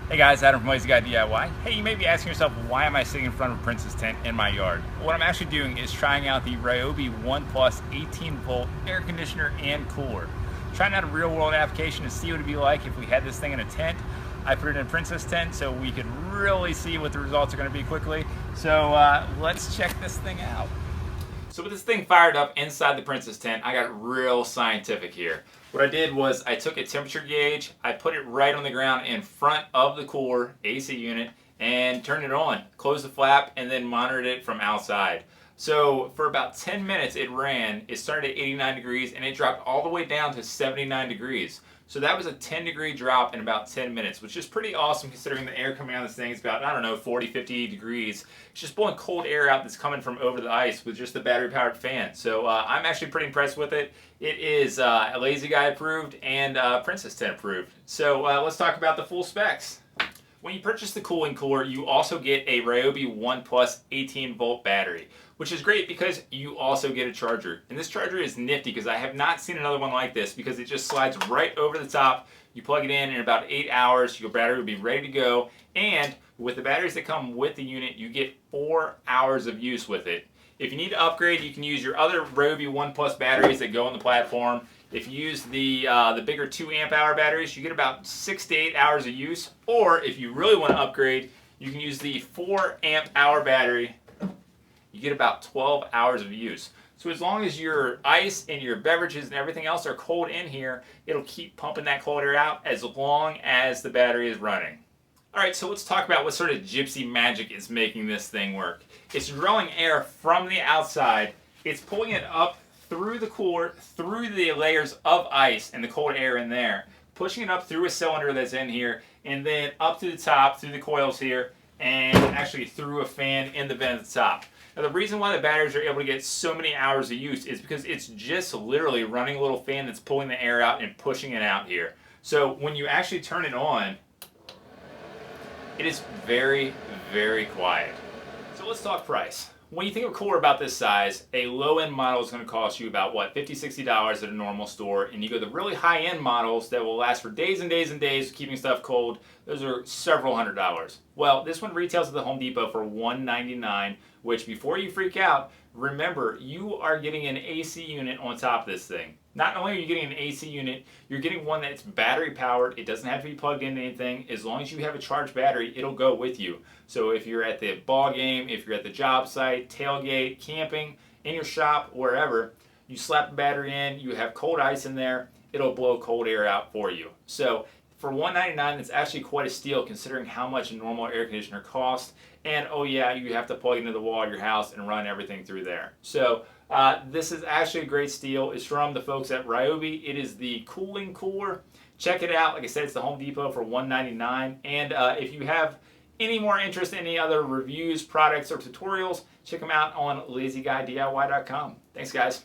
Hey guys, Adam from Lazy Guy DIY. Hey, you may be asking yourself, why am I sitting in front of a Princess tent in my yard? What I'm actually doing is trying out the Ryobi 1 Plus 18 volt air conditioner and cooler. Trying out a real world application to see what it'd be like if we had this thing in a tent. I put it in a Princess tent so we could really see what the results are going to be quickly. So let's check this thing out. So with this thing fired up inside the Princess tent, I got real scientific here. What I did was I took a temperature gauge, I put it right on the ground in front of the cooler AC unit and turned it on, closed the flap, and then monitored it from outside. So for about 10 minutes it ran, it started at 89 degrees and it dropped all the way down to 79 degrees. So that was a 10-degree drop in about 10 minutes, which is pretty awesome considering the air coming out of this thing is about, I don't know, 40, 50 degrees. It's just blowing cold air out that's coming from over the ice with just the battery-powered fan. So I'm actually pretty impressed with it. It is Lazy Guy approved and Princess tent approved. So let's talk about the full specs. When you purchase the cooling cooler, you also get a Ryobi 1 Plus 18 volt battery, which is great because you also get a charger. And this charger is nifty because I have not seen another one like this because it just slides right over the top. You plug it in about 8 hours, your battery will be ready to go. And with the batteries that come with the unit, you get 4 hours of use with it. If you need to upgrade, you can use your other Ryobi 1 Plus batteries that go on the platform. If you use the bigger 2 amp hour batteries, you get about 6 to 8 hours of use. Or if you really want to upgrade, you can use the 4 amp hour battery. You get about 12 hours of use. So as long as your ice and your beverages and everything else are cold in here, it'll keep pumping that cold air out as long as the battery is running. Alright, so let's talk about what sort of gypsy magic is making this thing work. It's drawing air from the outside, it's pulling it up through the cooler, through the layers of ice and the cold air in there, pushing it up through a cylinder that's in here, and then up to the top, through the coils here, and actually through a fan in the vent at the top. Now the reason why the batteries are able to get so many hours of use is because it's just literally running a little fan that's pulling the air out and pushing it out here. So when you actually turn it on, it is very, very quiet. So let's talk price. When you think of a cooler about this size, a low-end model is going to cost you about, what, $50, $60 at a normal store, and you go to the really high-end models that will last for days and days and days keeping stuff cold, those are several $100s. Well, this one retails at the Home Depot for $199, which before you freak out, remember, you are getting an AC unit on top of this thing. Not only are you getting an AC unit, you're getting one that's battery powered. It doesn't have to be plugged into anything. As long as you have a charged battery, it'll go with you. So if you're at the ball game, if you're at the job site, tailgate, camping, in your shop, wherever, you slap the battery in, you have cold ice in there, it'll blow cold air out for you. So for $199, it's actually quite a steal considering how much a normal air conditioner costs. And oh yeah, you have to plug into the wall of your house and run everything through there. So this is actually a great steal. It's from the folks at Ryobi. It is the cooling cooler. Check it out. Like I said, it's the Home Depot for $199. And if you have any more interest in any other reviews, products, or tutorials, check them out on lazyguydiy.com. Thanks, guys.